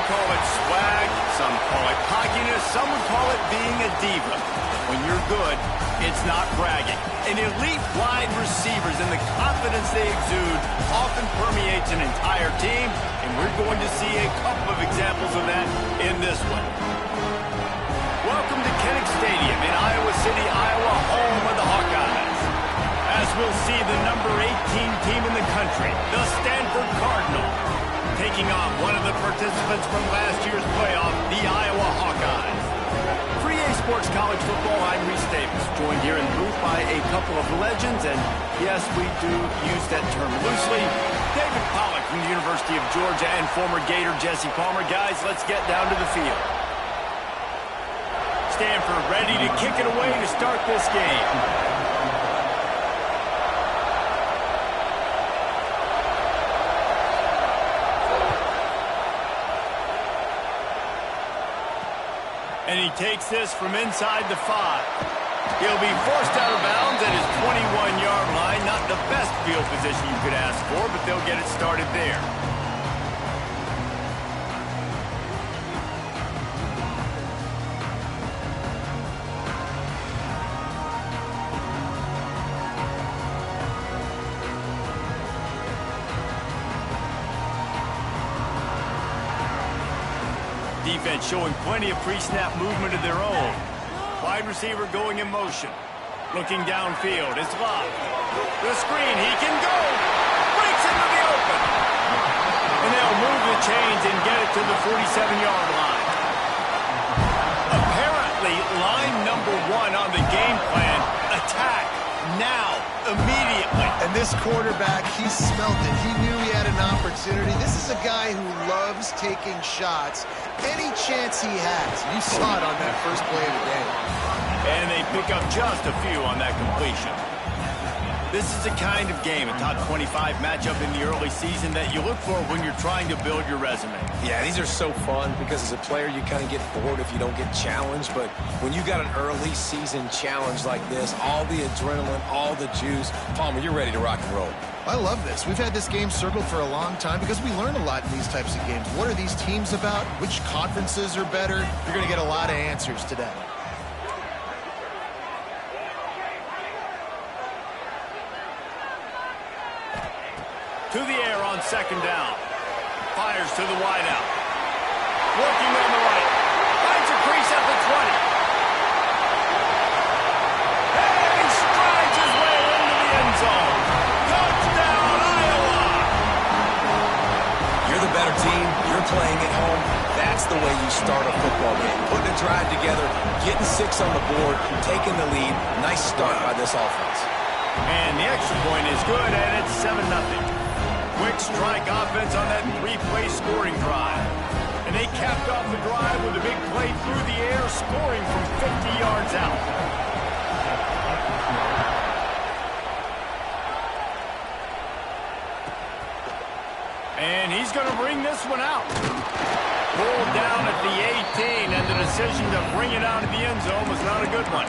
call it swag, some call it cockiness, some would call it being a diva. When you're good, it's not bragging. And elite wide receivers and the confidence they exude often permeates an entire team, and we're going to see a couple of examples of that in this one. Welcome to Kinnick Stadium in Iowa City, Iowa, home of the Hawkeyes. As we'll see the number 18 team in the country, the Stanford Cardinal, taking on one of the participants from last year's playoff, the Iowa Hawkeyes. For EA Sports College Football, I'm Reese Davis, joined here in the booth by a couple of legends, and yes, we do use that term loosely. David Pollack from the University of Georgia and former Gator Jesse Palmer. Guys, let's get down to the field. Stanford ready to kick it away to start this game. And he takes this from inside the 5. He'll be forced out of bounds at his 21-yard line. Not the best field position you could ask for, but they'll get it started there. Defense showing plenty of pre-snap movement of their own. Wide receiver going in motion. Looking downfield. It's Love. The screen. He can go. Breaks into the open. And they'll move the chains and get it to the 47-yard line. Apparently, line number 1 on the game plan. Attack. Now. Immediately. And this quarterback, he smelled it. He knew he had an opportunity. This is a guy who loves taking shots any chance he has. You saw it on that first play of the game. And they pick up just a few on that completion. This is the kind of game, a top 25 matchup in the early season, that you look for when you're trying to build your resume. Yeah, these are so fun because as a player, you kind of get bored if you don't get challenged. But when you got an early season challenge like this, all the adrenaline, all the juice, Palmer, you're ready to rock and roll. I love this. We've had this game circled for a long time because we learn a lot in these types of games. What are these teams about? Which conferences are better? You're going to get a lot of answers today. To the air on second down. Fires to the wideout. Working on the right. Finds a crease at the 20. And he strides his way into the end zone. Touchdown, Iowa! You're the better team. You're playing at home. That's the way you start a football game. Putting a drive together, getting 6 on the board, taking the lead. Nice start by this offense. And the extra point is good, and it's 7-0. Quick strike offense on that 3-play scoring drive. And they capped off the drive with a big play through the air, scoring from 50 yards out. And he's going to bring this one out. Pulled down at the 18, and the decision to bring it out of the end zone was not a good one.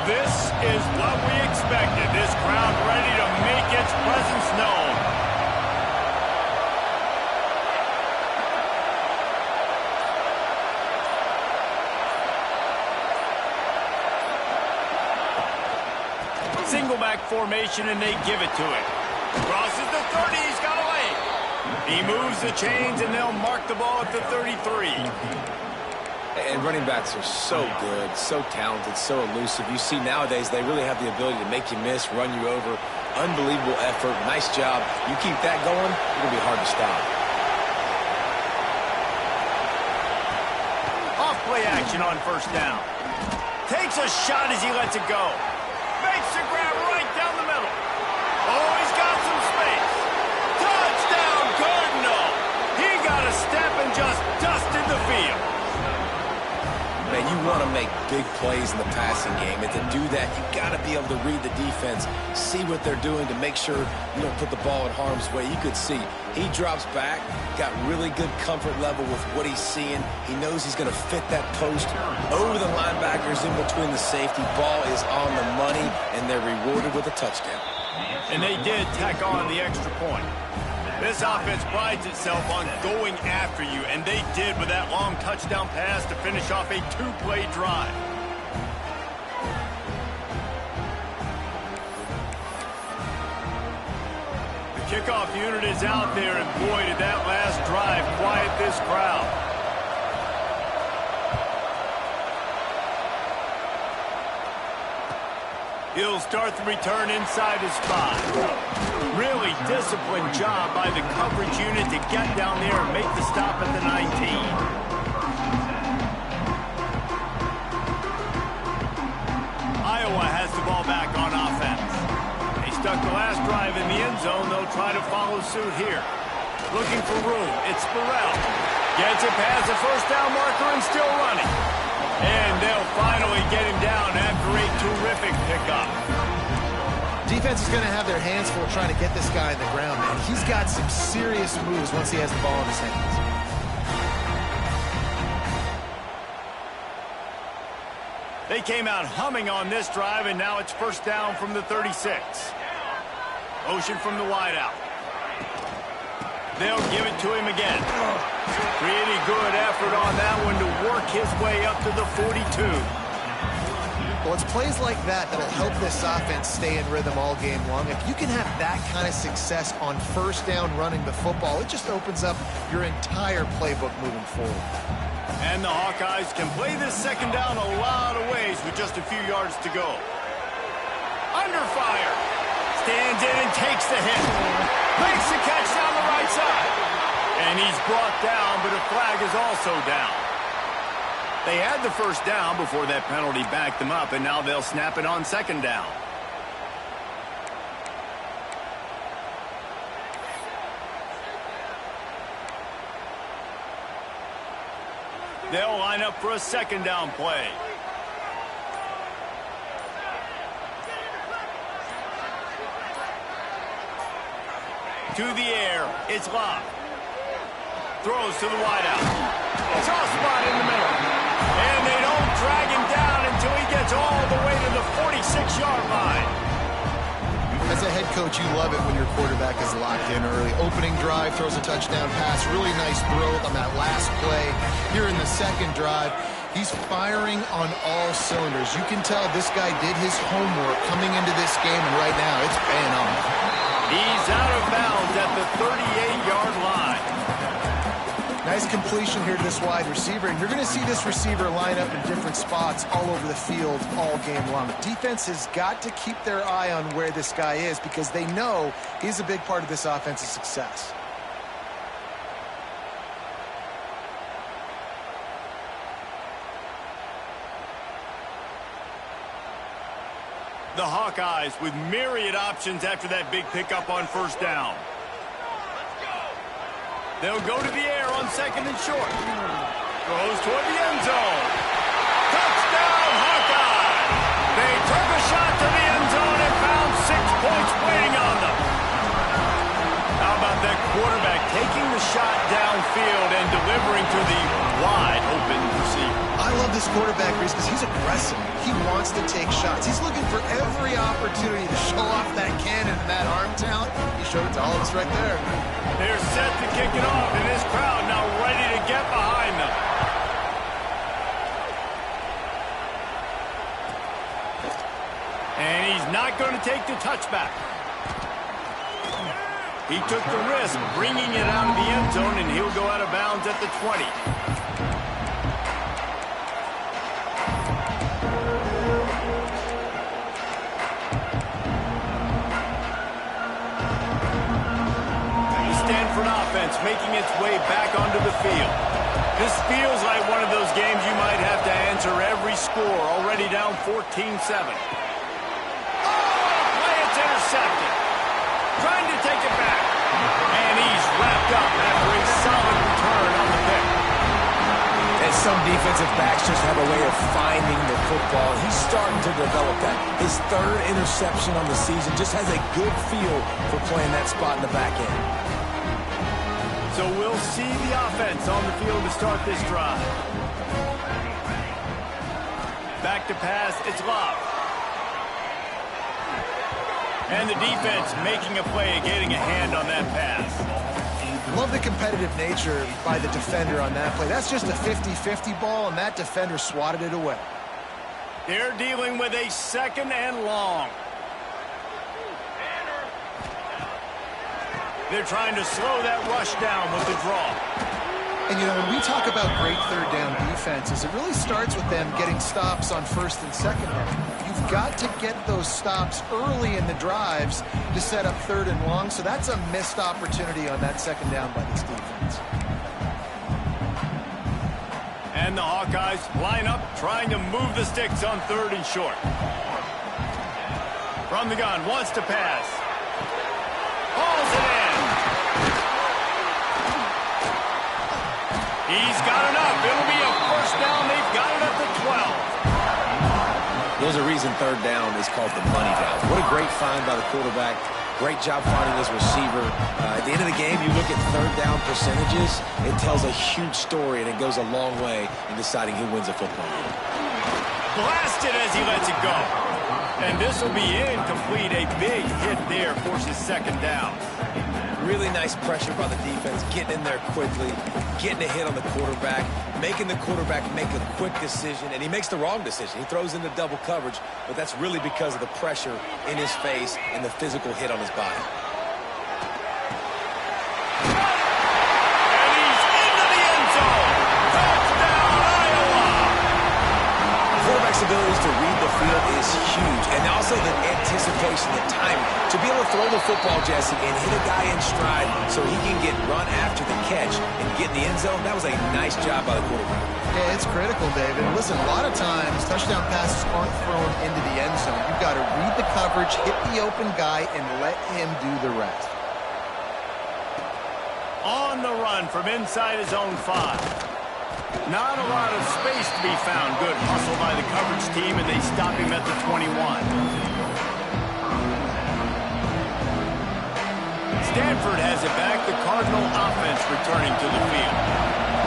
This is what we expected. This crowd ready to make its presence known. Single back formation, and they give it to him. Crosses the 30. He's got a lane. He moves the chains, and they'll mark the ball at the 33. And running backs are so good, so talented, so elusive. You see nowadays they really have the ability to make you miss, run you over. Unbelievable effort. Nice job. You keep that going, it's going to be hard to stop. Off play action on first down. Takes a shot as he lets it go. Makes the grab right down the middle. Oh, he's got some space. Touchdown, Cardinal. He got a step and just dusted the field. Man, You want to make big plays in the passing game, and to do that, you got to be able to read the defense, see what they're doing to make sure you don't put the ball in harm's way. You could see he drops back, got really good comfort level with what he's seeing. He knows he's going to fit that post over the linebackers in between the safety. Ball is on the money, and they're rewarded with a touchdown. And they did tack on the extra point. This offense prides itself on going after you, and they did with that long touchdown pass to finish off a two-play drive. The kickoff unit is out there, and boy, did that last drive quiet this crowd. He'll start the return inside his spot. Really disciplined job by the coverage unit to get down there and make the stop at the 19. Iowa has the ball back on offense. They stuck the last drive in the end zone. They'll try to follow suit here. Looking for room. It's Burrell. Gets it past the first down marker and still running. And they'll finally get him down after a terrific pickup. Defense is going to have their hands full trying to get this guy in the ground, man. He's got some serious moves once he has the ball in his hands. They came out humming on this drive, and now it's first down from the 36. Motion from the wideout. They'll give it to him again. Pretty good effort on that one to work his way up to the 42. Well, it's plays like that that'll help this offense stay in rhythm all game long. If you can have that kind of success on first down running the football, it just opens up your entire playbook moving forward. And the Hawkeyes can play this second down a lot of ways with just a few yards to go. Under fire. Stands in and takes the hit. Makes the catch down the right side. And he's brought down, but a flag is also down. They had the first down before that penalty backed them up, and now they'll snap it on second down. They'll line up for a second down play. To the air, it's Locke. Throws to the wideout. Toss spot in the middle. And they don't drag him down until he gets all the way to the 46-yard line. As a head coach, you love it when your quarterback is locked in early. Opening drive, throws a touchdown pass. Really nice throw on that last play. Here in the second drive, he's firing on all cylinders. You can tell this guy did his homework coming into this game, and right now it's paying off. He's out of bounds at the 38-yard line. Nice completion here to this wide receiver, and you're going to see this receiver line up in different spots all over the field all game long. The defense has got to keep their eye on where this guy is because they know he's a big part of this offense's success. The Hawkeyes with myriad options after that big pickup on first down. They'll go to the air on second and short. Throws toward the end zone. Touchdown, Hawkeyes! They took a shot to the end zone and found 6 points waiting on them. How about that quarterback taking the shot downfield and delivering to the wide open receiver? I love this quarterback, Reese, because he's aggressive. He wants to take shots. He's looking for every opportunity to show off that cannon and that arm talent. He showed it to all of us right there. They're set to kick it off, and this crowd now ready to get behind them. And he's not going to take the touchback. He took the risk, bringing it out of the end zone, and he'll go out of bounds at the 20. Stanford offense making its way back onto the field. This feels like one of those games you might have to answer every score, already down 14-7. Play, it's intercepted. Trying to take it back. And he's wrapped up after a solid return on the pick. As some defensive backs just have a way of finding the football. He's starting to develop that. His third interception on the season just has a good feel for playing that spot in the back end. So we'll see the offense on the field to start this drive. Back to pass, it's Love. And the defense making a play, getting a hand on that pass. Love the competitive nature by the defender on that play. That's just a 50-50 ball, and that defender swatted it away. They're dealing with a 2nd and long. They're trying to slow that rush down with the draw. And, you know, when we talk about great third down defenses, it really starts with them getting stops on 1st and 2nd down. You've got to get those stops early in the drives to set up 3rd and long, so that's a missed opportunity on that 2nd down by this defense. And the Hawkeyes line up, trying to move the sticks on 3rd and short. From the gun, wants to pass. Hauls it in. He's got enough. It'll be a 1st down. They've got it up to 12. There's a reason 3rd down is called the money down. What a great find by the quarterback. Great job finding his receiver. At the end of the game, you look at 3rd down percentages. It tells a huge story, and it goes a long way in deciding who wins a football game. Blasted as he lets it go. And this will be incomplete. A big hit there forces 2nd down. Really nice pressure by the defense, getting in there quickly, getting a hit on the quarterback, making the quarterback make a quick decision, and he makes the wrong decision. He throws into double coverage, but that's really because of the pressure in his face and the physical hit on his body. And he's into the end zone. Touchdown, Iowa! Quarterback's abilities to read the field is huge, and also the anticipation, the timing. To be able to throw the football, Jesse, and hit a guy in stride so he can get run after the catch and get in the end zone, that was a nice job by the quarterback. Yeah, it's critical, David. Listen, a lot of times touchdown passes aren't thrown into the end zone. You've got to read the coverage, hit the open guy, and let him do the rest. On the run from inside his own 5. Not a lot of space to be found. Good hustle by the coverage team, and they stop him at the 21. Stanford has it back. The Cardinal offense returning to the field.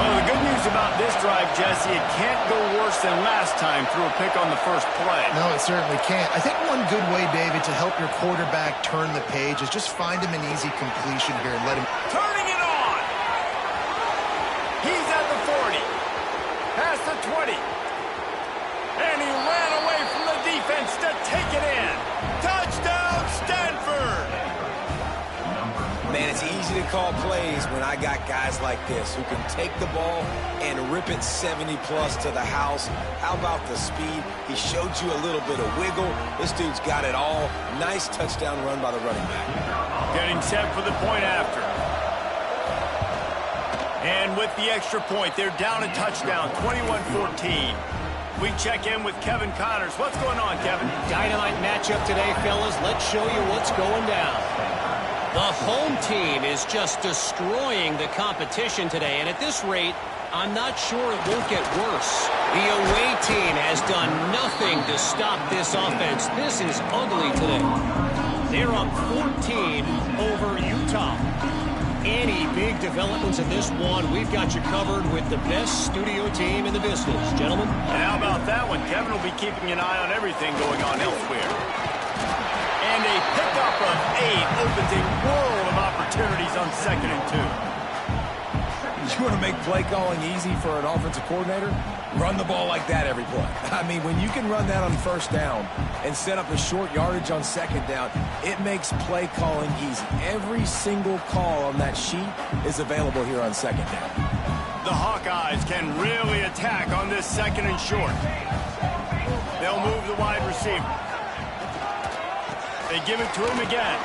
Well, the good news about this drive, Jesse, it can't go worse than last time through a pick on the first play. No, it certainly can't. I think one good way, David, to help your quarterback turn the page is just find him an easy completion here and let him... Turning it on! He's at the 40. Past the 20. And he ran away from the defense to take it in. Touchdown, Stanford! Man, it's easy to call plays when I got guys like this who can take the ball and rip it 70-plus to the house. How about the speed? He showed you a little bit of wiggle. This dude's got it all. Nice touchdown run by the running back. Getting set for the point after. And with the extra point, they're down a touchdown, 21-14. We check in with Kevin Connors. What's going on, Kevin? Dynamite matchup today, fellas. Let's show you what's going down. The home team is just destroying the competition today, and at this rate, I'm not sure it won't get worse. The away team has done nothing to stop this offense. This is ugly today. They're up 14 over Utah. Any big developments in this one, we've got you covered with the best studio team in the business. Gentlemen? And how about that one? Kevin will be keeping an eye on everything going on elsewhere. And a pickup of 8 opens a world of opportunities on 2nd and 2. You want to make play calling easy for an offensive coordinator? Run the ball like that every play. I mean, when you can run that on 1st down and set up a short yardage on 2nd down, it makes play calling easy. Every single call on that sheet is available here on 2nd down. The Hawkeyes can really attack on this 2nd and short. They'll move the wide receiver. They give it to him again.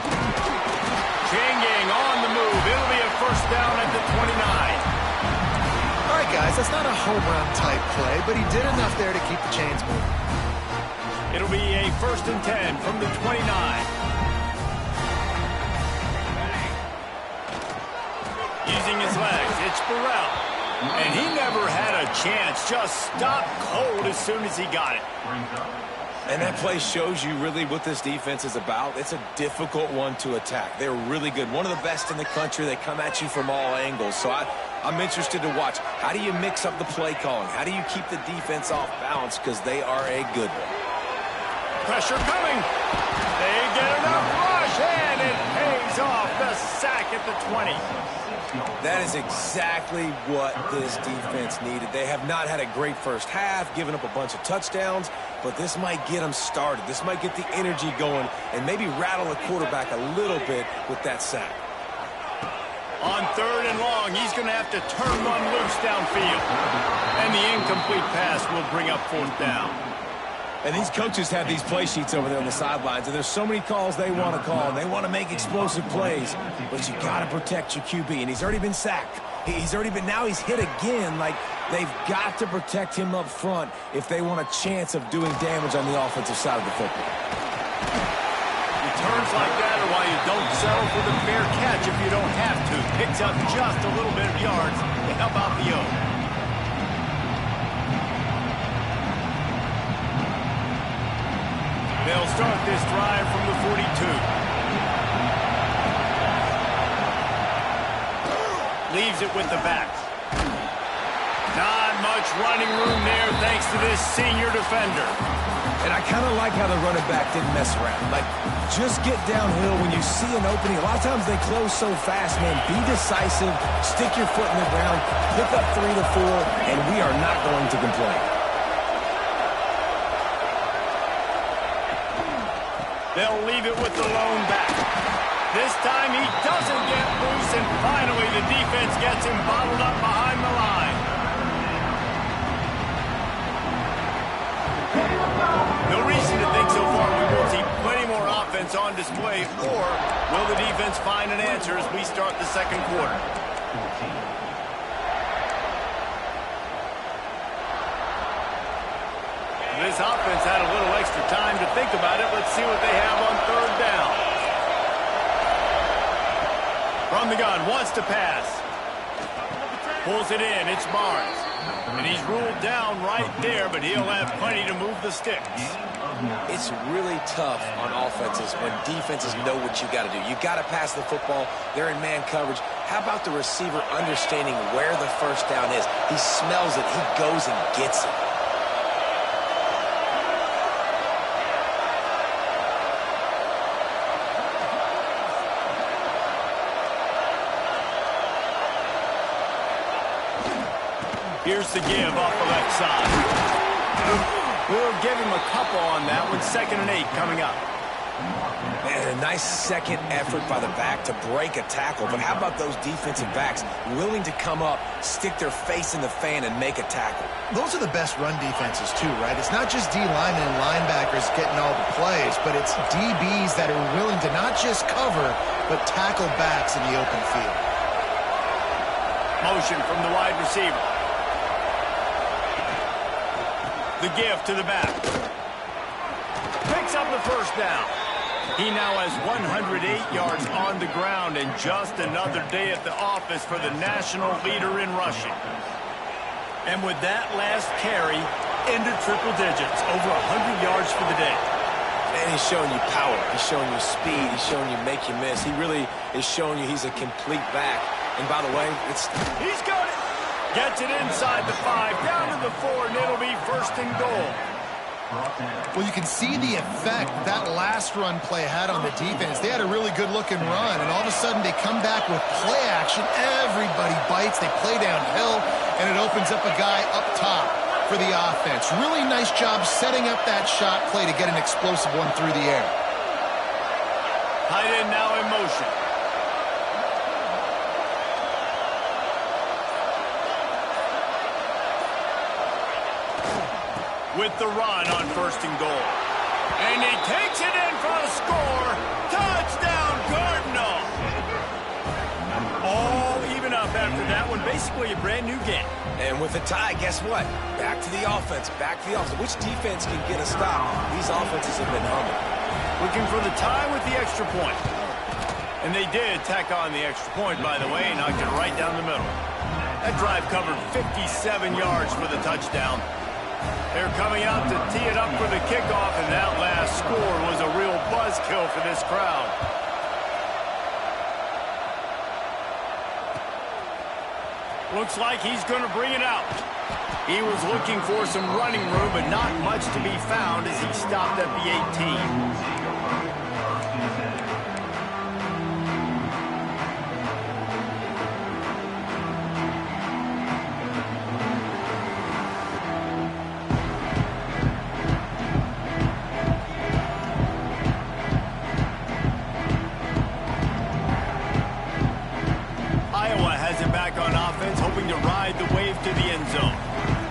Changing on the move. It'll be a 1st down at the 29. All right, guys, that's not a home run type play, but he did enough there to keep the chains moving. It'll be a 1st and 10 from the 29. Using his legs, it's Burrell. And he never had a chance. Just stopped cold as soon as he got it. And that play shows you really what this defense is about. It's a difficult one to attack. They're really good. One of the best in the country. They come at you from all angles. So I'm interested to watch. How do you mix up the play calling? How do you keep the defense off balance? Because they are a good one. Pressure coming. They get enough rush, and it pays off. The sack at the 20. That is exactly what this defense needed. They have not had a great first half, given up a bunch of touchdowns, but this might get them started. This might get the energy going and maybe rattle the quarterback a little bit with that sack. On 3rd and long, he's going to have to turn one loose downfield. And the incomplete pass will bring up 4th down. And these coaches have these play sheets over there on the sidelines, and there's so many calls they want to call. They want to make explosive plays, but you got to protect your QB, and he's already been sacked. Now he's hit again. Like, they've got to protect him up front if they want a chance of doing damage on the offensive side of the football. Returns like that are why you don't settle for the fair catch if you don't have to. Picks up just a little bit of yards to help out the O. They'll start this drive from the 42. Leaves it with the backs. Not much running room there thanks to this senior defender. And I kind of like how the running back didn't mess around. Like, just get downhill when you see an opening. A lot of times they close so fast, man. Be decisive, stick your foot in the ground, pick up 3 to 4, and we are not going to complain. They'll leave it with the lone back. This time he doesn't get loose, and finally the defense gets him bottled up behind the line. No reason to think so far we will see plenty more offense on display, or will the defense find an answer as we start the 2nd quarter? This offense had a little extra time to think about it. Let's see what they have on 3rd down. From the gun, wants to pass. Pulls it in, it's Barnes. And he's ruled down right there, but he'll have plenty to move the sticks. It's really tough on offenses when defenses know what you got to do. You got to pass the football. They're in man coverage. How about the receiver understanding where the 1st down is? He smells it. He goes and gets it. Here's the give off the left side. We'll give him a couple on that one. 2nd and 8 coming up. Man, a nice second effort by the back to break a tackle. But how about those defensive backs willing to come up, stick their face in the fan, and make a tackle? Those are the best run defenses, too, right? It's not just D linemen and linebackers getting all the plays, but it's DBs that are willing to not just cover, but tackle backs in the open field. Motion from the wide receiver. The give to the back. Picks up the 1st down. He now has 108 yards on the ground, and just another day at the office for the national leader in rushing. And with that last carry, into triple digits, over 100 yards for the day. And he's showing you power. He's showing you speed. He's showing you make you miss. He really is showing you he's a complete back. And by the way, he's got it. Gets it inside the 5, down to the 4, and it'll be 1st and goal. Well, you can see the effect that last run play had on the defense. They had a really good-looking run, and all of a sudden they come back with play action. Everybody bites. They play downhill, and it opens up a guy up top for the offense. Really nice job setting up that shot play to get an explosive one through the air. Tight end now in motion. With the run on 1st and goal. And he takes it in for a score. Touchdown, Cardinal. All even up after that one. Basically a brand new game. And with a tie, guess what? Back to the offense. Back to the offense. Which defense can get a stop? These offenses have been humming. Looking for the tie with the extra point. And they did tack on the extra point, by the way, and knocked it right down the middle. That drive covered 57 yards for the touchdown. They're coming out to tee it up for the kickoff, and that last score was a real buzzkill for this crowd. Looks like he's going to bring it out. He was looking for some running room, but not much to be found as he stopped at the 18. To ride the wave to the end zone.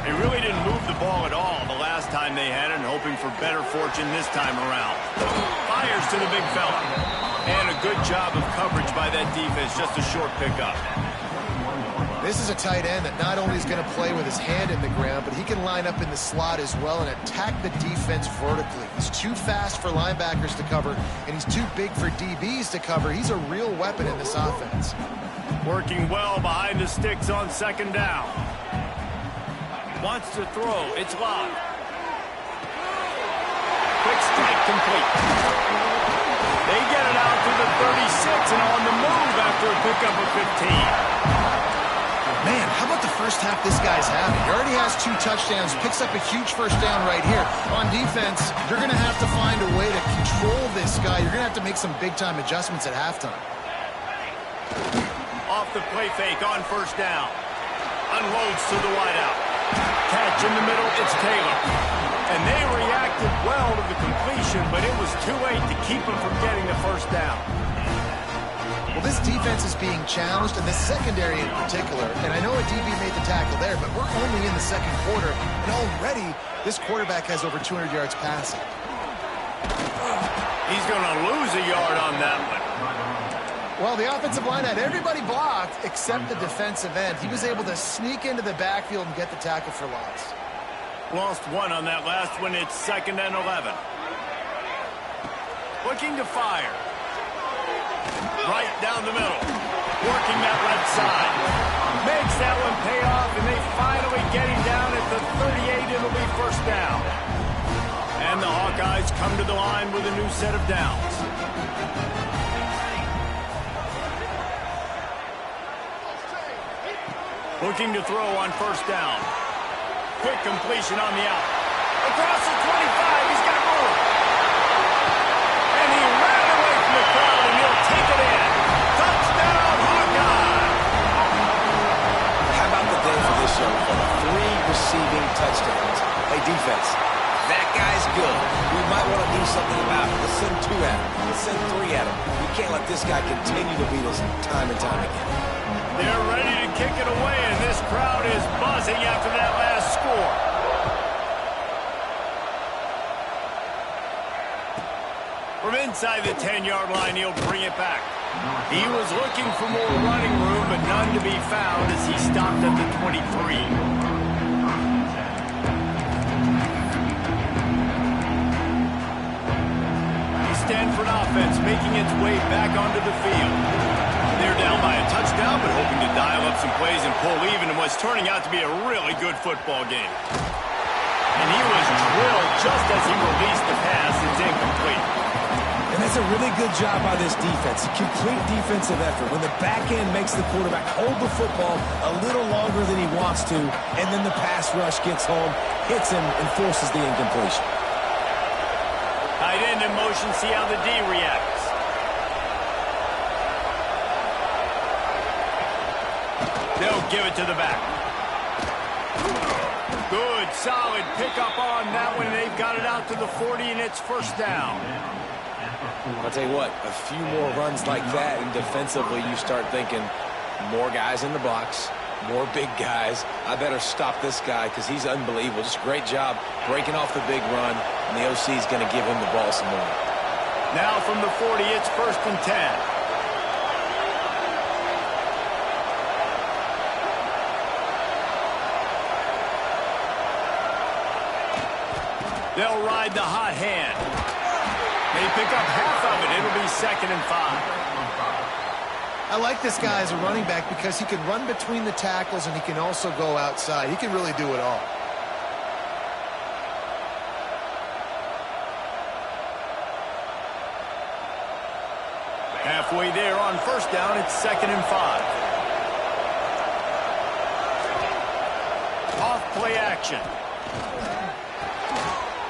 They really didn't move the ball at all the last time they had it, and hoping for better fortune this time around. Fires to the big fella. And a good job of coverage by that defense, just a short pickup. This is a tight end that not only is going to play with his hand in the ground, but he can line up in the slot as well and attack the defense vertically. He's too fast for linebackers to cover, and he's too big for DBs to cover. He's a real weapon in this offense. Working well behind the sticks on second down. Wants to throw. It's locked. Quick strike complete. They get it out to the 36 and on the move after a pickup of 15. Man, how about the first half this guy's having? He already has 2 touchdowns, picks up a huge first down right here. On defense, you're going to have to find a way to control this guy. You're going to have to make some big-time adjustments at halftime. Off the play fake on first down. Unloads to the wideout. Catch in the middle, it's Taylor. And they reacted well to the completion, but it was too late to keep him from getting the first down. Well, this defense is being challenged, and the secondary in particular. And I know a DB made the tackle there, but we're only in the second quarter, and already this quarterback has over 200 yards passing. He's going to lose a yard on that one. Well, the offensive line had everybody blocked except the defensive end. He was able to sneak into the backfield and get the tackle for loss. Lost one on that last one. It's 2nd and 11. Looking to fire. Right down the middle. Working that left side. Makes that one pay off, and they finally get him down at the 38. It'll be first down. And the Hawkeyes come to the line with a new set of downs. Looking to throw on first down. Quick completion on the out. Across the 25, he's got room. And he ran away from the crowd, and he'll take it in. Touchdown, Hawkeye! How about the day for this young fella? 3 receiving touchdowns. Hey, defense, that guy's good. We might want to do something about it. Let's send 2 at him. Let's send 3 at him. We can't let this guy continue to beat us time and time again. They're ready to kick it away, and this crowd is buzzing after that last score. From inside the 10-yard line, he'll bring it back. He was looking for more running room, but none to be found as he stopped at the 23. The Stanford offense making its way back onto the field. They're down by a touchdown, but hoping to dial up some plays and pull even in what's turning out to be a really good football game. And he was drilled just as he released the pass. It's incomplete. And that's a really good job by this defense. Complete defensive effort. When the back end makes the quarterback hold the football a little longer than he wants to, and then the pass rush gets home, hits him, and forces the incompletion. Tight end in motion, see how the D reacts. They'll give it to the back. Good, solid pickup on that one. They've got it out to the 40, and it's first down. I'll tell you what, a few more runs like that, and defensively you start thinking more guys in the box, more big guys. I better stop this guy because he's unbelievable. Just a great job breaking off the big run, and the OC is going to give him the ball some more. Now from the 40, it's 1st and 10. They'll ride the hot hand. They pick up half of it. It'll be 2nd and 5. I like this guy as a running back because he can run between the tackles and he can also go outside. He can really do it all. Halfway there on first down, it's 2nd and 5. Off play action.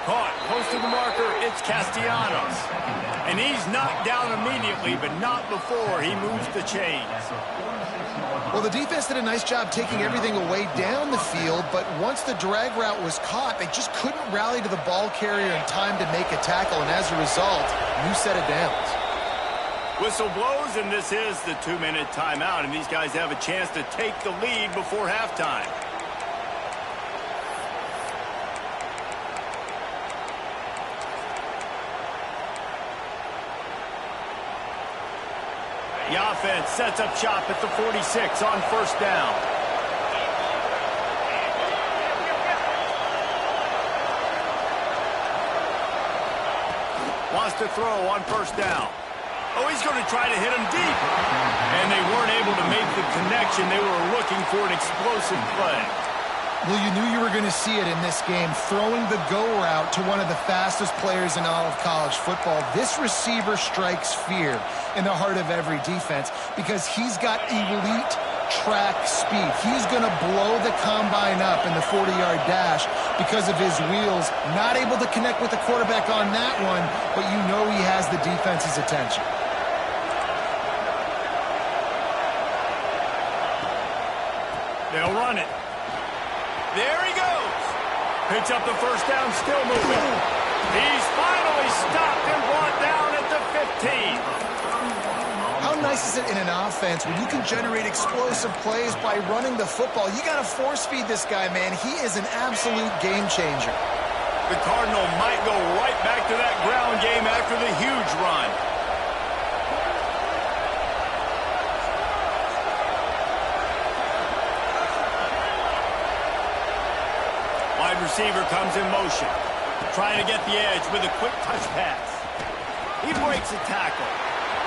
Caught close to the marker, it's Castellanos. And he's knocked down immediately, but not before he moves the chains. Well, the defense did a nice job taking everything away down the field, but once the drag route was caught, they just couldn't rally to the ball carrier in time to make a tackle, and as a result, new set of downs. Whistle blows, and this is the 2-minute timeout, and these guys have a chance to take the lead before halftime. The offense sets up shop at the 46 on first down. Wants to throw on first down. Oh, he's going to try to hit him deep. And they weren't able to make the connection. They were looking for an explosive play. Well, you knew you were going to see it in this game, throwing the go route to one of the fastest players in all of college football. This receiver strikes fear in the heart of every defense because he's got elite track speed. He's going to blow the combine up in the 40-yard dash because of his wheels. Not able to connect with the quarterback on that one, but you know he has the defense's attention. They'll run it. There he goes. Picks up the first down, still moving. He's finally stopped and brought down at the 15. How nice is it in an offense when you can generate explosive plays by running the football? You got to force feed this guy, man. He is an absolute game changer. The Cardinal might go right back to that ground game after the huge run. Wide receiver comes in motion, trying to get the edge with a quick touch pass. He breaks a tackle.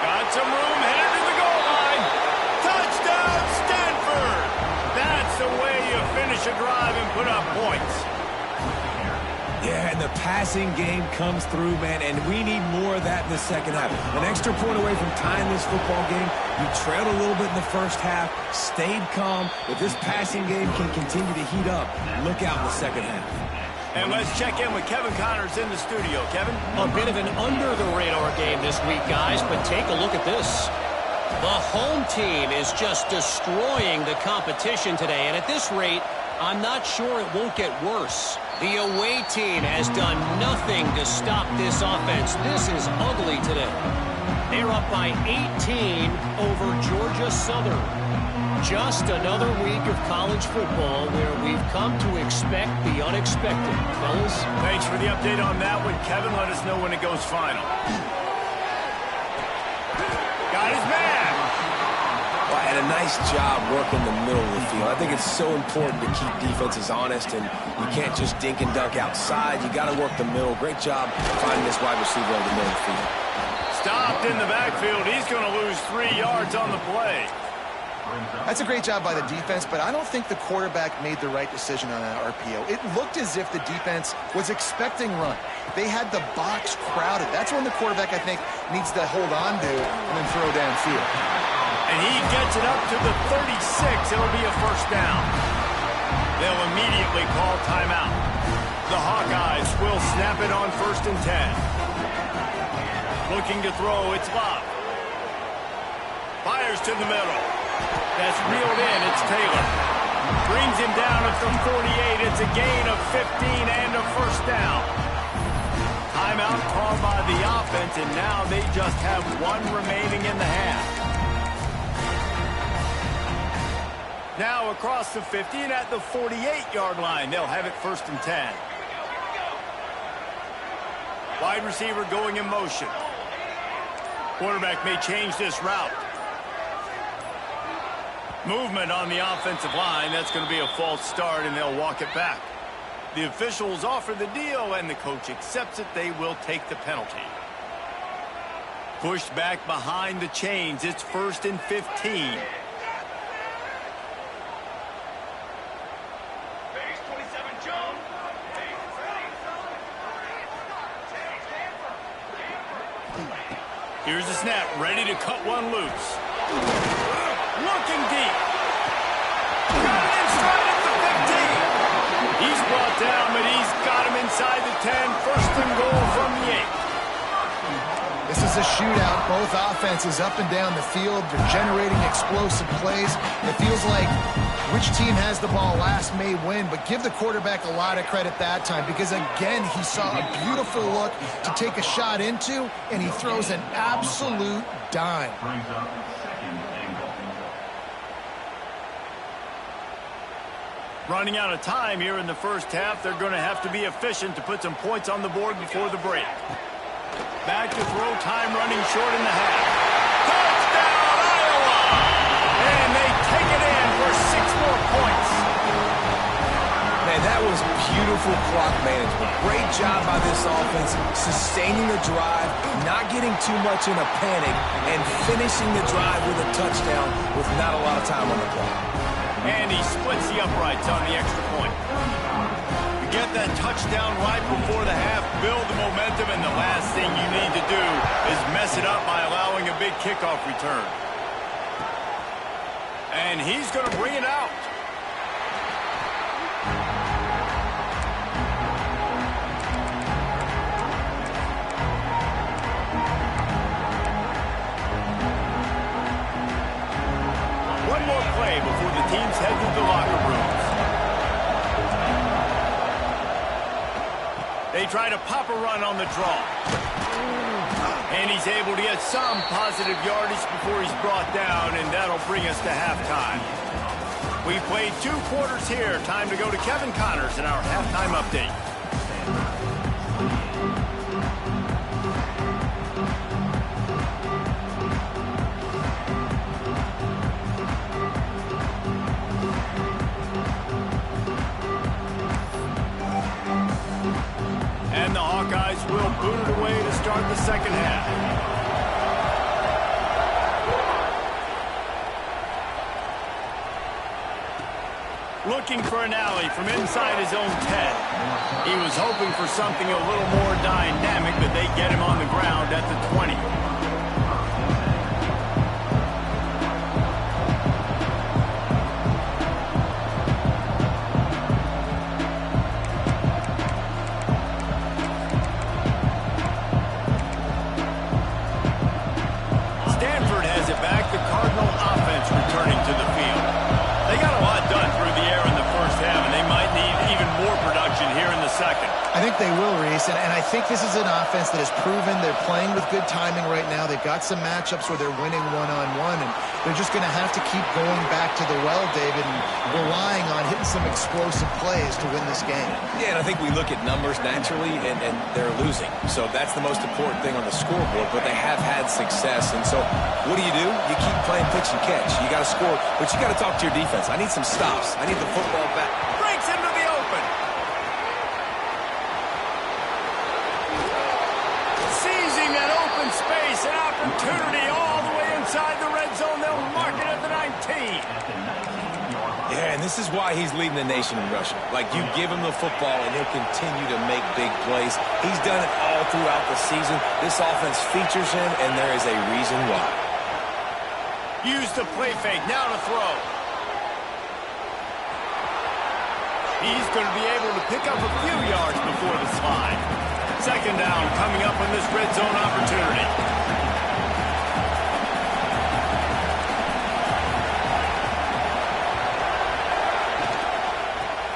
Got some room, headed to the goal line. Touchdown, Stanford! That's the way you finish a drive and put up points. Yeah, and the passing game comes through, man, and we need more of that in the second half. An extra point away from tying this football game. You trailed a little bit in the first half, stayed calm. If this passing game can continue to heat up, look out in the second half. And let's check in with Kevin Connors in the studio. Kevin? A bit of an under-the-radar game this week, guys, but take a look at this. The home team is just destroying the competition today, and at this rate, I'm not sure it won't get worse. The away team has done nothing to stop this offense. This is ugly today. They're up by 18 over Georgia Southern. Just another week of college football where we've come to expect the unexpected. Fellas? Thanks for the update on that one, Kevin. Let us know when it goes final. Got his man. Well, and a nice job working the middle of the field. I think it's so important to keep defenses honest, and you can't just dink and dunk outside. You got to work the middle. Great job finding this wide receiver over the middle of the field. Stopped in the backfield. He's going to lose 3 yards on the play. That's a great job by the defense, but I don't think the quarterback made the right decision on that RPO. It looked as if the defense was expecting run. They had the box crowded. That's when the quarterback, I think, needs to hold on to and then throw downfield. And he gets it up to the 36. It'll be a first down. They'll immediately call timeout. The Hawkeyes will snap it on 1st and 10. Looking to throw, it's Love. Fires to the middle. That's reeled in, it's Taylor. Brings him down at the 48. It's a gain of 15 and a first down. Timeout called by the offense, and now they just have 1 remaining in the half. Now across the 50 and at the 48-yard line, they'll have it 1st and 10. Wide receiver going in motion. Quarterback may change this route. Movement on the offensive line. That's going to be a false start, and they'll walk it back. The officials offer the deal, and the coach accepts it. They will take the penalty. Pushed back behind the chains. It's 1st and 15. Here's the snap, ready to cut one loose. Looking deep. Got it inside at the 15. He's brought down, but he's got him inside the 10. 1st and goal from the 8. This is a shootout. Both offenses up and down the field. They're generating explosive plays. It feels like which team has the ball last may win, but give the quarterback a lot of credit that time because, again, he saw a beautiful look to take a shot into, and he throws an absolute dime. Running out of time here in the first half. They're going to have to be efficient to put some points on the board before the break. Back to throw time, running short in the half. Touchdown, Iowa! And they take it in for 6 more points. Man, that was beautiful clock management. Great job by this offense, sustaining the drive, not getting too much in a panic, and finishing the drive with a touchdown with not a lot of time on the clock. And he splits the uprights on the extra point. Get that touchdown right before the half, build the momentum, and the last thing you need to do is mess it up by allowing a big kickoff return. And he's going to bring it out. One more play before the teams head to the locker rooms. They try to pop a run on the draw. And he's able to get some positive yardage before he's brought down, and that'll bring us to halftime. We played 2 quarters here. Time to go to Kevin Connors in our halftime update. And the Hawkeyes will boot it away to start the second half. Looking for an alley from inside his own 10. He was hoping for something a little more dynamic, but they get him on the ground at the 20. Stanford has it back. The Cardinal offense returning to the field. They got a lot done through the air in the first half, and they might need even more production here in the second. I think they will, Reese, and I think this is an offense that has proven they're playing with good timing right now. They've got some matchups where they're winning one-on-one, and they're just going to have to keep going back to the well, David, and relying on hitting some explosive plays to win this game. Yeah, and I think we look at numbers naturally, and they're losing. So that's the most important thing on the scoreboard, but they have had success. And so what do? You keep playing pitch and catch. You got to score, but you got to talk to your defense. I need some stops. I need the football back. Breaks into the open. Seizing that open space, an opportunity all the way inside the red zone. They'll mark it at the 19. Yeah, and this is why he's leading the nation in rushing. Like, you give him the football, and he'll continue to make big plays. He's done it all throughout the season. This offense features him, and there is a reason why. Use the play fake, now to throw. He's going to be able to pick up a few yards before the slide. Second down coming up on this red zone opportunity.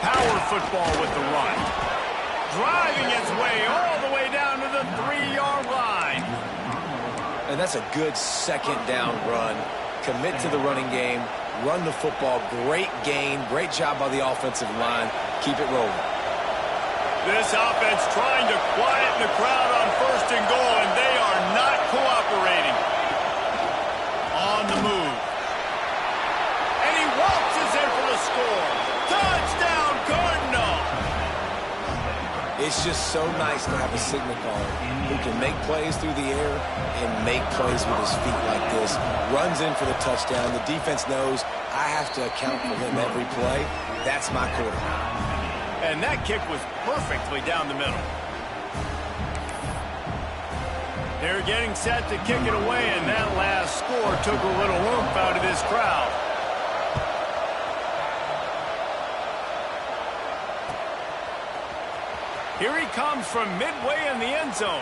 Power football with the run. Driving its way all the way down to the 3-yard line. And that's a good second down run. Commit to the running game. Run the football. Great gain. Great job by the offensive line. Keep it rolling. This offense trying to quieten the crowd on 1st and goal, and they are not cooperating. On the move. And he waltzes in for the score. Touchdown, Cardinal! It's just so nice to have a signal caller who can make plays through the air and make plays with his feet like this. Runs in for the touchdown. The defense knows I have to account for him every play. That's my quarterback. And that kick was perfectly down the middle. They're getting set to kick it away, and that last score took a little oomph out of this crowd. Here he comes from midway in the end zone.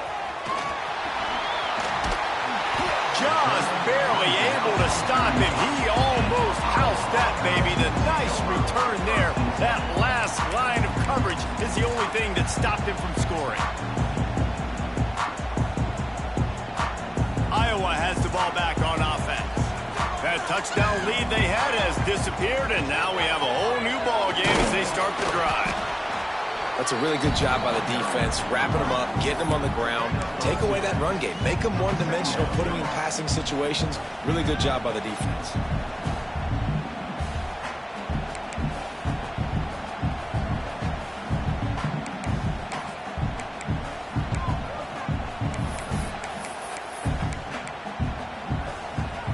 Just barely able to stop him. He almost housed that baby. The nice return there. That last line of coverage is the only thing that stopped him from scoring. Iowa has the ball back on offense. That touchdown lead they had has disappeared, and now we have a whole new ball game as they start the drive. That's a really good job by the defense, wrapping them up, getting them on the ground, take away that run game, make them one-dimensional, put them in passing situations. Really good job by the defense.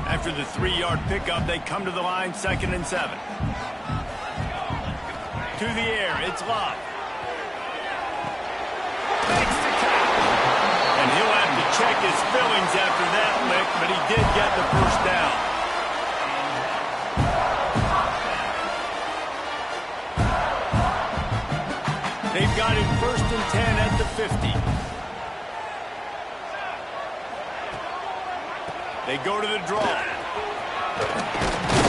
After the 3-yard pickup, they come to the line, 2nd and 7. To the air, it's Love. Makes the catch. And he'll have to check his fillings after that lick, but he did get the first down. They've got it 1st and 10 at the 50. They go to the draw.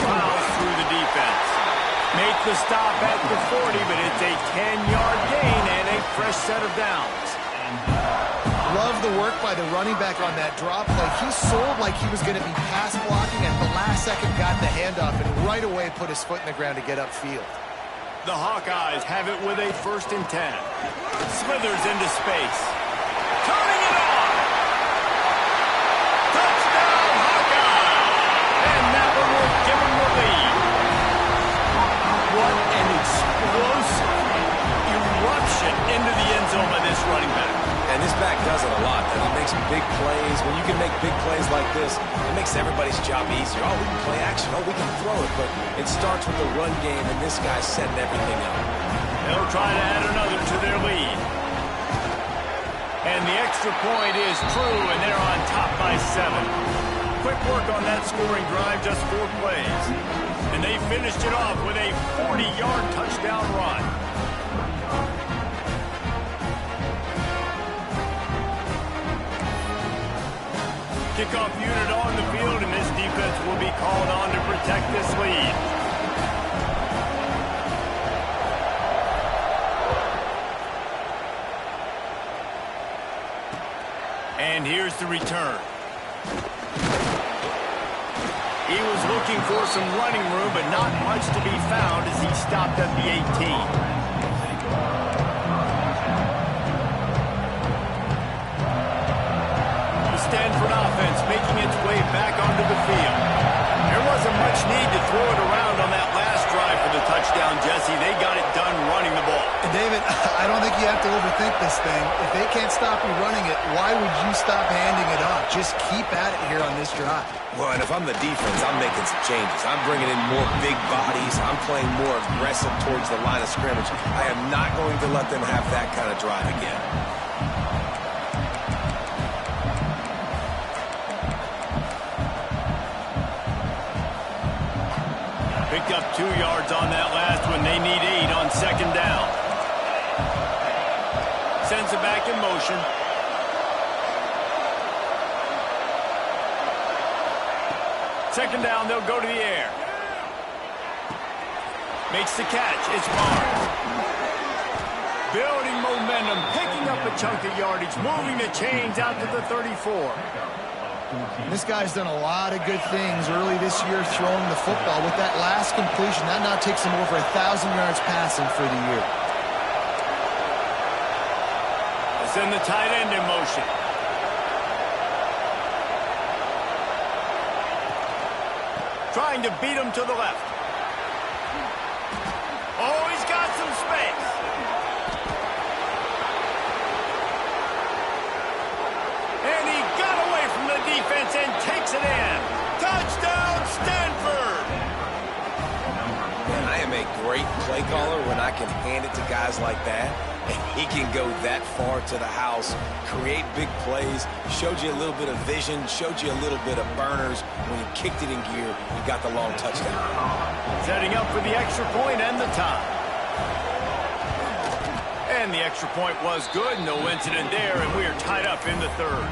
Fouls through the defense. Make the stop at the 40, but it's a 10-yard gain and a fresh set of downs. Love the work by the running back on that drop play. He sold like he was going to be pass blocking, at the last second got the handoff and right away put his foot in the ground to get upfield. The Hawkeyes have it with a 1st and 10. Slithers into space. Turning it on! Touchdown, Hawkeye! And that one will give them the lead. What an explosive eruption into the end zone by this running back. And this back does it a lot. And he makes big plays. When you can make big plays like this, it makes everybody's job easier. Oh, we can play action. Oh, we can throw it. But it starts with the run game, and this guy's setting everything up. They'll try to add another to their lead. And the extra point is true, and they're on top by 7. Quick work on that scoring drive, just 4 plays. And they finished it off with a 40-yard touchdown run. Kickoff unit on the field, and this defense will be called on to protect this lead. And here's the return. He was looking for some running room, but not much to be found as he stopped at the 18. Stanford offense making its way back onto the field. There wasn't much need to throw it around on that last drive for the touchdown, Jesse. They got it done running the ball. And David, I don't think you have to overthink this thing. If they can't stop you running it, why would you stop handing it off? Just keep at it here on this drive. Well, and if I'm the defense, I'm making some changes. I'm bringing in more big bodies. I'm playing more aggressive towards the line of scrimmage. I am not going to let them have that kind of drive again. Picked up 2 yards on that last one. They need 8 on 2nd down. Sends it back in motion. Second down, they'll go to the air. Makes the catch. It's Barnes. Building momentum, picking up a chunk of yardage, moving the chains out to the 34. This guy's done a lot of good things early this year throwing the football. With that last completion, that now takes him over 1,000 yards passing for the year. They send the tight end in motion. Trying to beat him to the left. Oh, he's got some space. and takes it in. Touchdown, Stanford! Man, I am a great play caller when I can hand it to guys like that. And he can go that far to the house, create big plays, showed you a little bit of vision, showed you a little bit of burners. When he kicked it in gear, he got the long touchdown. Setting up for the extra point and the tie. And the extra point was good. No incident there, and we are tied up in the third.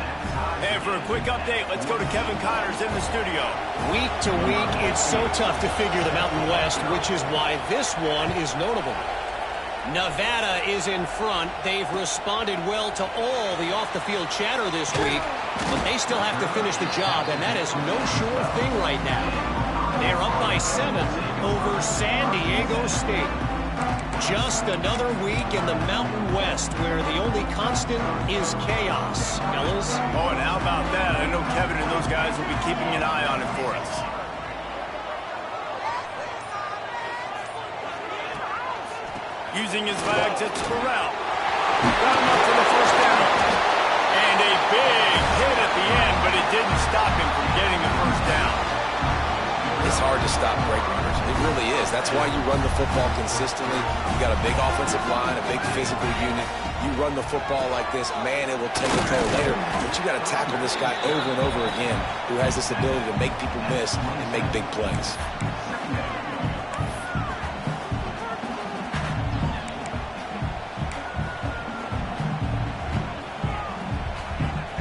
And for a quick update, let's go to Kevin Connors in the studio. Week to week, it's so tough to figure the Mountain West, which is why this one is notable. Nevada is in front. They've responded well to all the off-the-field chatter this week, but they still have to finish the job, and that is no sure thing right now. They're up by 7 over San Diego State. Just another week in the Mountain West where the only constant is chaos. Fellas? Oh, and how about that? I know Kevin and those guys will be keeping an eye on it for us. Using his legs, it's Corral. Got him up for the first down. And a big hit at the end, but it didn't stop him from getting the first down. It's hard to stop break runners. It really is. That's why you run the football consistently. You got a big offensive line, a big physical unit. You run the football like this, man, it will take a toll later. But you got to tackle this guy over and over again who has this ability to make people miss and make big plays.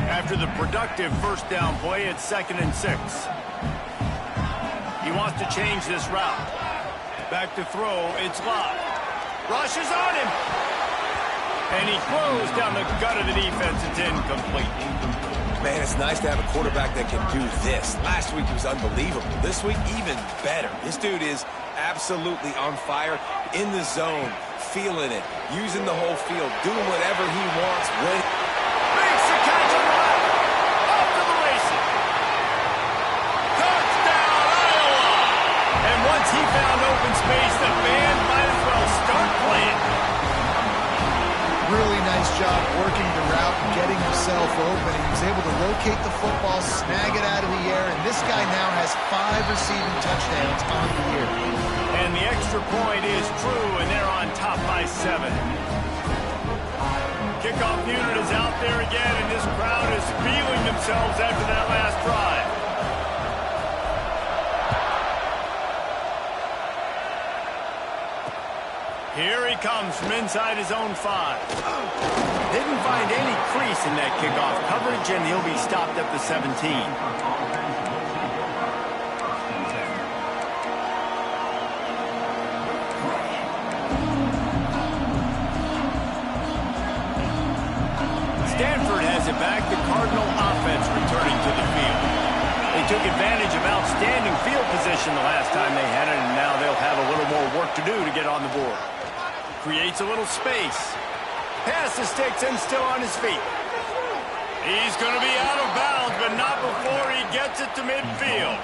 After the productive first down play, it's 2nd and 6. He wants to change this route. Back to throw, it's Lott. Rushes on him. And he throws down the gut of the defense. It's incomplete. Man, it's nice to have a quarterback that can do this. Last week he was unbelievable. This week, even better. This dude is absolutely on fire, in the zone, feeling it, using the whole field, doing whatever he wants when... Makes the catch on the left. Off to the races. Touchdown, Iowa! And once he found open space, the band might as well start playing. Really nice job working the route and getting himself open. He was able to locate the football, snag it out of the air, and this guy now has 5 receiving touchdowns on the year. And the extra point is true, and they're on top by 7. Kickoff unit is out there again, and this crowd is feeling themselves after that last drive. Here he comes from inside his own 5. Didn't find any crease in that kickoff coverage, and he'll be stopped at the 17. Stanford has it back. The Cardinal offense returning to the field. They took advantage of outstanding field position the last time they had it, and now they'll have a little more work to do to get on the board. Creates a little space. Passes sticks and still on his feet. He's going to be out of bounds, but not before he gets it to midfield.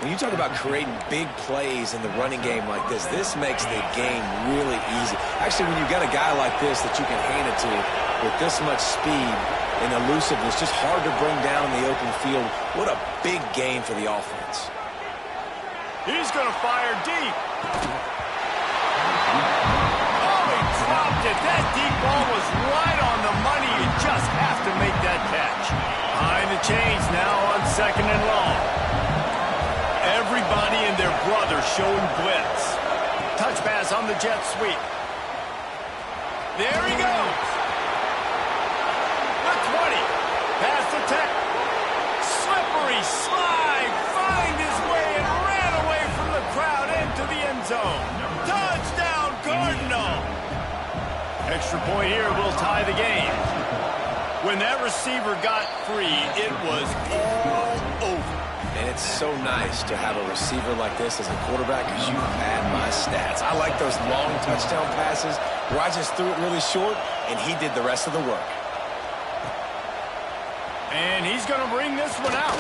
When you talk about creating big plays in the running game like this makes the game really easy. Actually, when you've got a guy like this that you can hand it to with this much speed and elusiveness, just hard to bring down in the open field. What a big game for the offense. He's going to fire deep. Oh, he dropped it. That deep ball was right on the money. You just have to make that catch. Behind the chains now on 2nd and long. Everybody and their brother showing blitz. Touch pass on the jet sweep. There he goes. The 20. Past the 10. Slippery slide. Find his way and ran away from the crowd into the end zone. Touchdown, Cardinal. Extra point here will tie the game. When that receiver got free, it was all over. And it's so nice to have a receiver like this as a quarterback because you pad my stats. I like those long touchdown passes where I just threw it really short and he did the rest of the work. And he's going to bring this one out.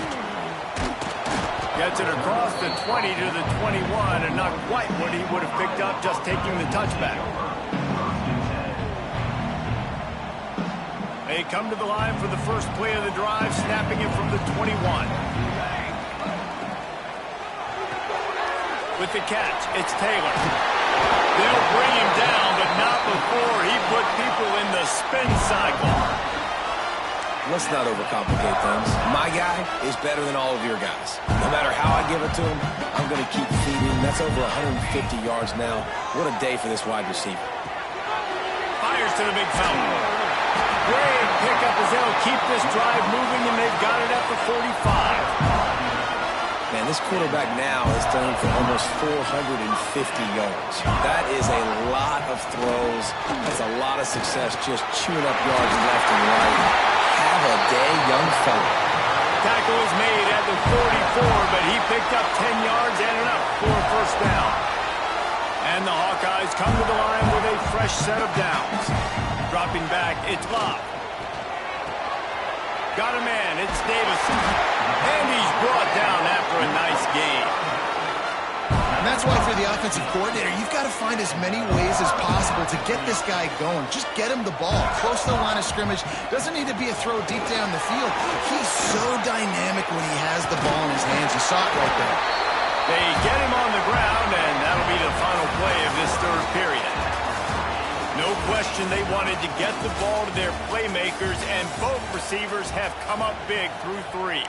Gets it across the 20 to the 21, and not quite what he would have picked up just taking the touchback. They come to the line for the first play of the drive, snapping it from the 21. With the catch, it's Taylor. They'll bring him down, but not before he put people in the spin cycle. Let's not overcomplicate things. My guy is better than all of your guys. No matter how I give it to him, I'm going to keep feeding. That's over 150 yards now. What a day for this wide receiver. Fires to the big fountain. Great pickup as they'll keep this drive moving, and they've got it at the 45. Man, this quarterback now is throwing for almost 450 yards. That is a lot of throws. That's a lot of success just chewing up yards left and right. Have a day, young fella. Tackle is made at the 44, but he picked up 10 yards and enough for a first down. And the Hawkeyes come to the line with a fresh set of downs. Dropping back, it's Love. Got a man, it's Davison. And he's brought down after a nice game. And that's why for the offensive coordinator, you've got to find as many ways as possible to get this guy going. Just get him the ball. Close to the line of scrimmage. Doesn't need to be a throw deep down the field. He's so dynamic when he has the ball in his hands. You saw it right there. They get him on the ground, and that'll be the final play of this third period. No question they wanted to get the ball to their playmakers, and both receivers have come up big through 3.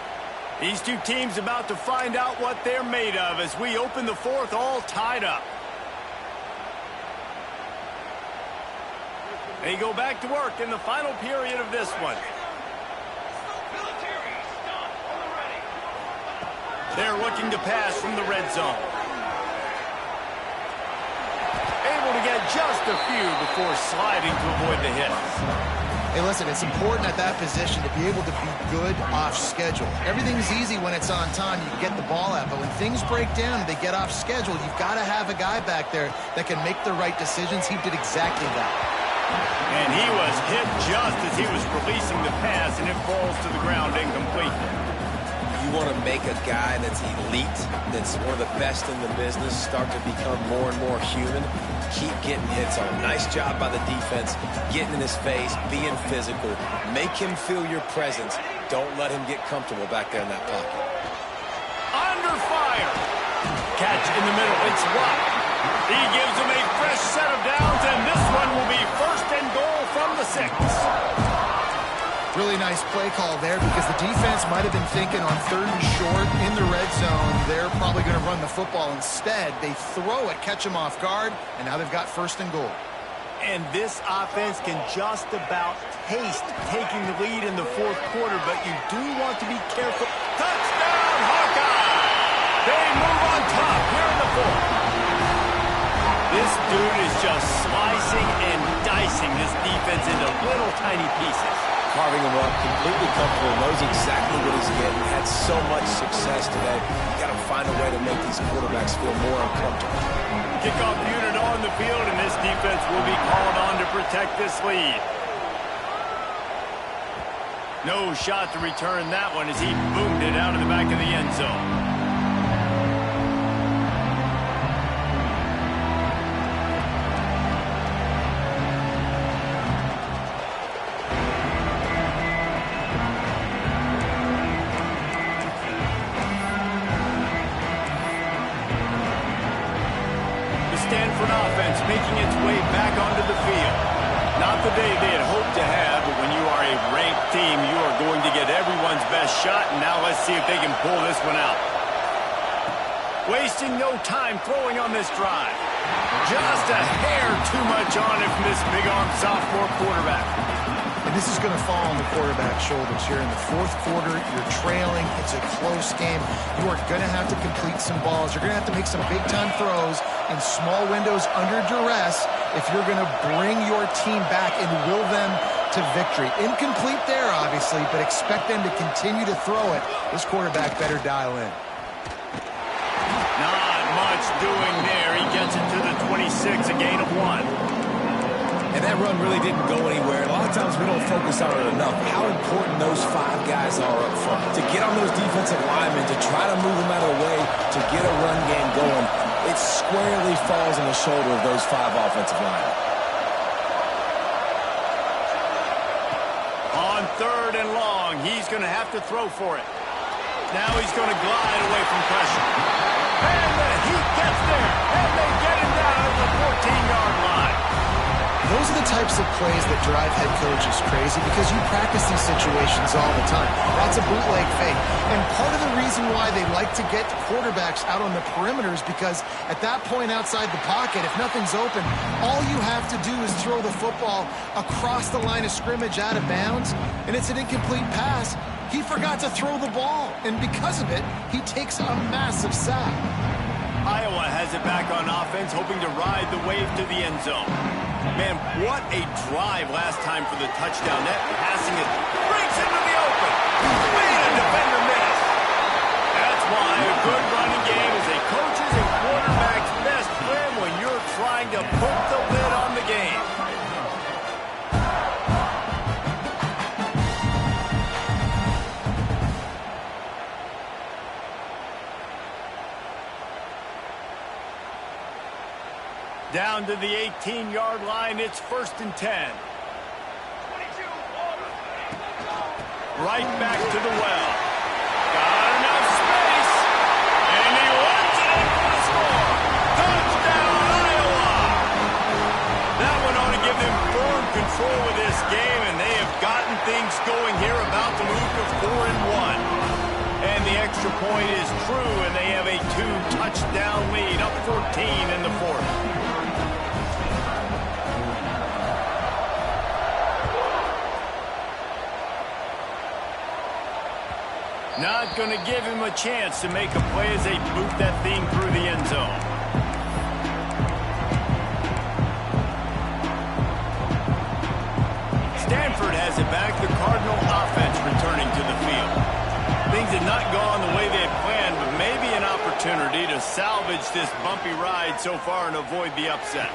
These two teams about to find out what they're made of as we open the fourth all tied up. They go back to work in the final period of this one. They're looking to pass from the red zone. Able to get just a few before sliding to avoid the hits. Hey, listen, it's important at that position to be able to be good off schedule. Everything's easy when it's on time. You can get the ball out, but when things break down and they get off schedule, you've got to have a guy back there that can make the right decisions. He did exactly that. And he was hit just as he was releasing the pass, and it falls to the ground incomplete. You want to make a guy that's elite, that's one of the best in the business, start to become more and more human. Keep getting hits on him. Nice job by the defense, getting in his face, being physical. Make him feel your presence. Don't let him get comfortable back there in that pocket. Under fire. Catch in the middle. It's Watt. He gives him a fresh set of downs, and this one will be first and goal from the 6. Really nice play call there because the defense might have been thinking on 3rd and short in the red zone. They're probably going to run the football. Instead, they throw it, catch him off guard, and now they've got 1st and goal. And this offense can just about taste taking the lead in the 4th quarter, but you do want to be careful. Touchdown, Hawkeye! They move on top here in the 4th. This dude is just slicing and dicing this defense into little tiny pieces. Carving him up, completely comfortable, knows exactly what he's getting, had so much success today. You got to find a way to make these quarterbacks feel more uncomfortable. Kickoff unit on the field, and this defense will be called on to protect this lead. No shot to return that one as he boomed it out of the back of the end zone. Stanford offense making its way back onto the field. Not the day they had hoped to have, but when you are a ranked team, you are going to get everyone's best shot, and now let's see if they can pull this one out. Wasting no time throwing on this drive. Just a hair too much on it from this big-arm sophomore quarterback. And this is going to fall on the quarterback's shoulders here in the 4th quarter. You're trailing. It's a close game. You are going to have to complete some balls. You're going to have to make some big-time throws in small windows under duress if you're going to bring your team back and will them to victory. Incomplete there, obviously, but expect them to continue to throw it. This quarterback better dial in. Not much doing there. He gets it to the 26, a gain of 1. And that run really didn't go anywhere. A lot of times we don't focus on it enough. How important those 5 guys are up front. To get on those defensive linemen, to try to move them out of the way, to get a run game going, it squarely falls on the shoulder of those 5 offensive linemen. 3rd and long. He's going to have to throw for it. Now he's going to glide away from pressure. And the Heat gets there. And they get him down at the 14-yard line. Those are the types of plays that drive head coaches crazy because you practice these situations all the time. That's a bootleg fake. And part of the reason why they like to get quarterbacks out on the perimeters because at that point outside the pocket, if nothing's open, all you have to do is throw the football across the line of scrimmage out of bounds, and it's an incomplete pass. He forgot to throw the ball, and because of it, he takes a massive sack. Iowa has it back on offense, hoping to ride the wave to the end zone. Man, what a drive last time for the touchdown. That passing it breaks into the open. Man, a defender missed. That's why a good running game is a coach's and quarterback's best friend when you're trying to put the lid on the game. Down to the 18-yard line, it's 1st and 10. Right back to the well. Got enough space, and he runs it in for the score. Touchdown, Iowa! That one ought to give them firm control of this game, and they have gotten things going here, about to move to 4-1. And the extra point is true, and they have a 2-touchdown lead, up 14 in the 4th. Not going to give him a chance to make a play as they boot that thing through the end zone. Stanford has it back. The Cardinal offense returning to the field. Things have not gone the way they had planned, but maybe an opportunity to salvage this bumpy ride so far and avoid the upset.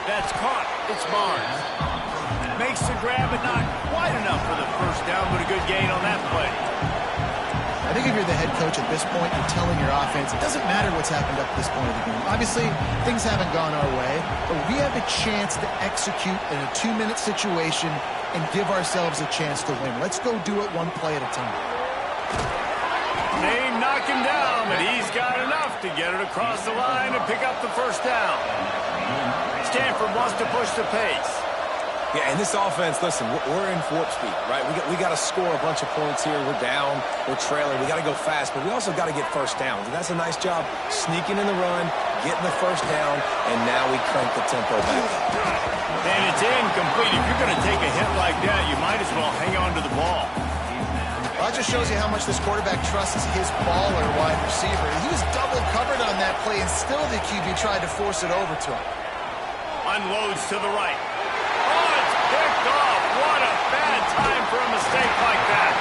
That's caught. It's Barnes. Makes the grab, but not quite enough for the first down, but a good gain on that play. I think if you're the head coach at this point, you're telling your offense, it doesn't matter what's happened up to this point of the game. Obviously, things haven't gone our way, but we have a chance to execute in a 2-minute situation and give ourselves a chance to win. Let's go do it one play at a time. They knock him down, but he's got enough to get it across the line and pick up the first down. Stanford wants to push the pace. Yeah, and this offense, listen, we're in warp speed, right? We got to score a bunch of points here. We're down, we're trailing. We got to go fast, but we also got to get first downs. And that's a nice job sneaking in the run, getting the first down, and now we crank the tempo back up. And it's incomplete. If you're going to take a hit like that, you might as well hang on to the ball. Well, that just shows you how much this quarterback trusts his baller wide receiver. He was double covered on that play, and still the QB tried to force it over to him. Unloads to the right. Picked off. What a bad time for a mistake like that.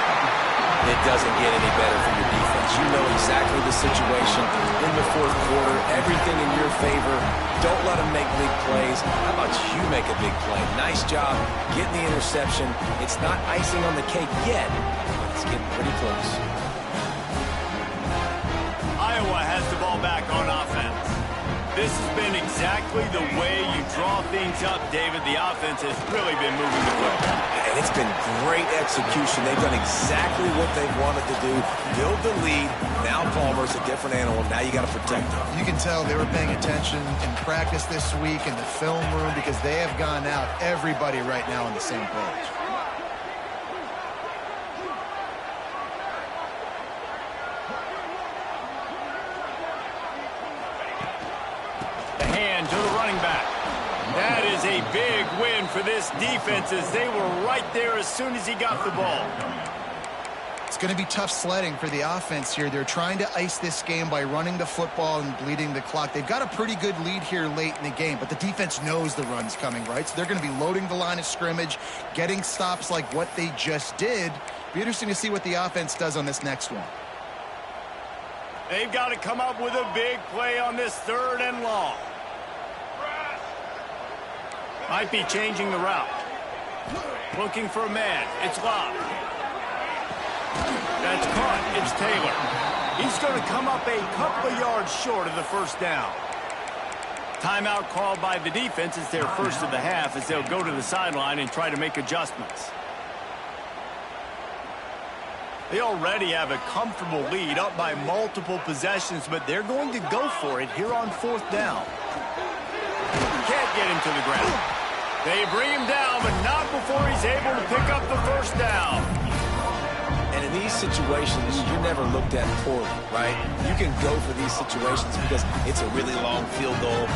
It doesn't get any better for your defense. You know exactly the situation in the 4th quarter. Everything in your favor. Don't let them make big plays. How about you make a big play? Nice job getting the interception. It's not icing on the cake yet, but it's getting pretty close. Iowa has the ball back on offense. This has been exactly the way you draw things up, David. The offense has really been moving the football. And it's been great execution. They've done exactly what they've wanted to do. Build the lead. Now Palmer's a different animal. Now you got to protect him. You can tell they were paying attention in practice this week in the film room because they have gone out, everybody right now on the same page. To the running back. That is a big win for this defense as they were right there as soon as he got the ball. It's going to be tough sledding for the offense here. They're trying to ice this game by running the football and bleeding the clock. They've got a pretty good lead here late in the game, but the defense knows the run's coming, right? So they're going to be loading the line of scrimmage, getting stops like what they just did. Be interesting to see what the offense does on this next one. They've got to come up with a big play on this 3rd and long. Might be changing the route. Looking for a man. It's Love. That's caught. It's Taylor. He's going to come up a couple of yards short of the first down. Timeout called by the defense. It's their first of the half as they'll go to the sideline and try to make adjustments. They already have a comfortable lead up by multiple possessions, but they're going to go for it here on 4th down. Can't get him to the ground. They bring him down, but not before he's able to pick up the 1st down. And in these situations, you're never looked at poorly, right? You can go for these situations because it's a really long field goal,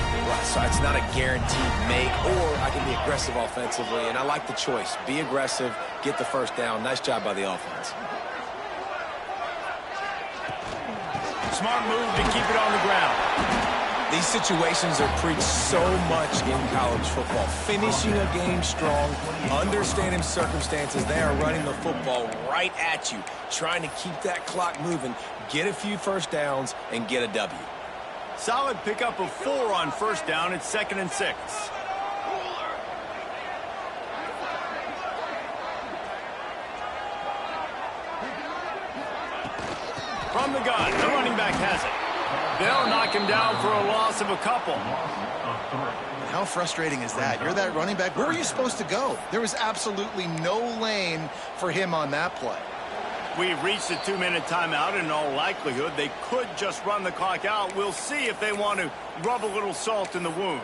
so it's not a guaranteed make, or I can be aggressive offensively, and I like the choice. Be aggressive, get the 1st down. Nice job by the offense. Smart move to keep it on the ground. These situations are preached so much in college football. Finishing a game strong, understanding circumstances. They are running the football right at you, trying to keep that clock moving, get a few 1st downs, and get a W. Solid pickup of 4 on 1st down. It's 2nd and 6. From the gun, the running back has it. They'll knock him down for a loss of a couple. How frustrating is that? You're that running back. Where were you supposed to go? There was absolutely no lane for him on that play. We've reached a 2-minute timeout. In all likelihood, they could just run the clock out. We'll see if they want to rub a little salt in the wound.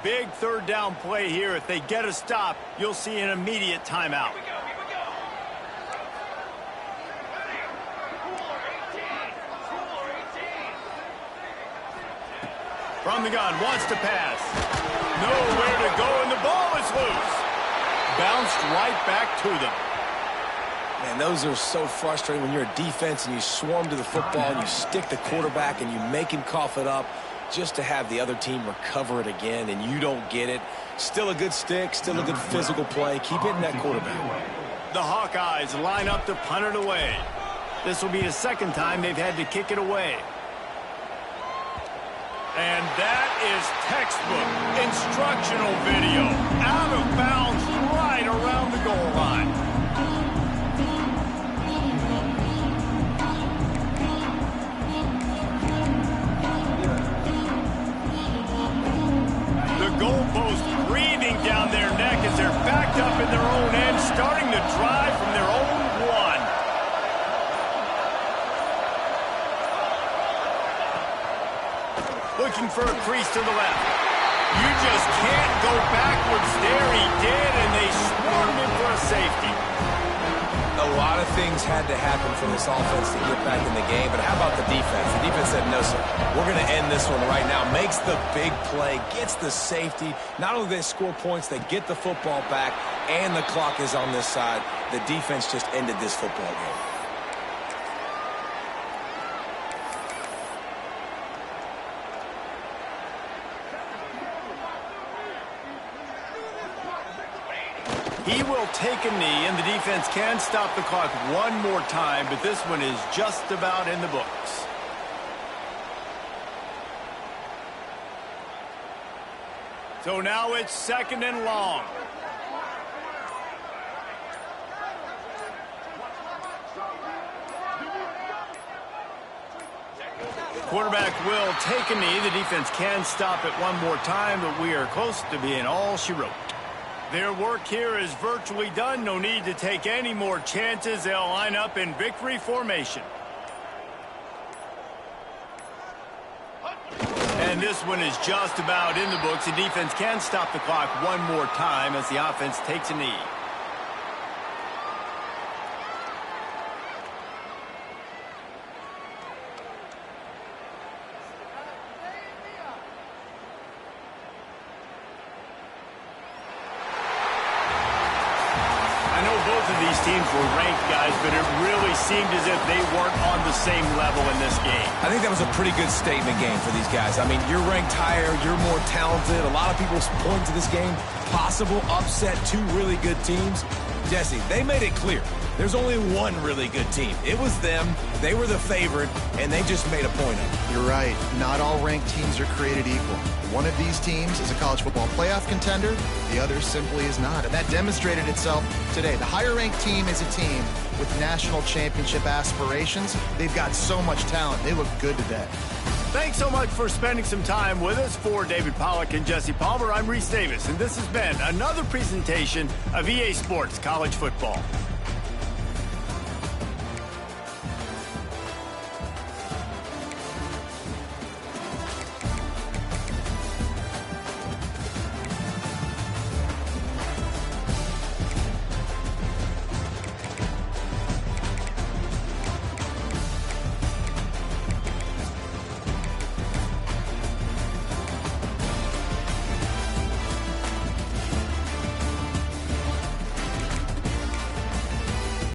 Big 3rd down play here. If they get a stop, you'll see an immediate timeout. From the gun, wants to pass. Nowhere to go, and the ball is loose. Bounced right back to them. Man, those are so frustrating when you're a defense and you swarm to the football and you stick the quarterback and you make him cough it up just to have the other team recover it again and you don't get it. Still a good stick, still a good physical play. Keep hitting that quarterback. The Hawkeyes line up to punt it away. This will be the 2nd time they've had to kick it away. And that is textbook instructional video. Out of bounds right around the goal line. The goalpost breathing down their neck as they're backed up in their own end, starting to drive from their own 1. Looking for a crease to the left. You just can't go backwards there. He did, and they swarmed him for a safety. A lot of things had to happen for this offense to get back in the game, but how about the defense? The defense said, no, sir, we're going to end this one right now. Makes the big play, gets the safety. Not only do they score points, they get the football back, and the clock is on this side. The defense just ended this football game. He will take a knee, and the defense can stop the clock one more time, but this one is just about in the books. So now it's 2nd and long. Quarterback will take a knee. The defense can stop it one more time, but we are close to being all she wrote. Their work here is virtually done. No need to take any more chances. They'll line up in victory formation. And this one is just about in the books. The defense can stop the clock one more time as the offense takes a knee. These teams were ranked, guys, but it really seemed as if they weren't on the same level in this game. I think that was a pretty good statement game for these guys. I mean, you're ranked higher, you're more talented. A lot of people point to this game. Possible upset, 2 really good teams. Jesse, they made it clear. There's only one really good team. It was them. They were the favorite, and they just made a point of it. You're right. Not all ranked teams are created equal. One of these teams is a college football playoff contender. The other simply is not. And that demonstrated itself today. The higher-ranked team is a team with national championship aspirations. They've got so much talent. They look good today. Thanks so much for spending some time with us. For David Pollack and Jesse Palmer, I'm Reese Davis, and this has been another presentation of EA Sports College Football.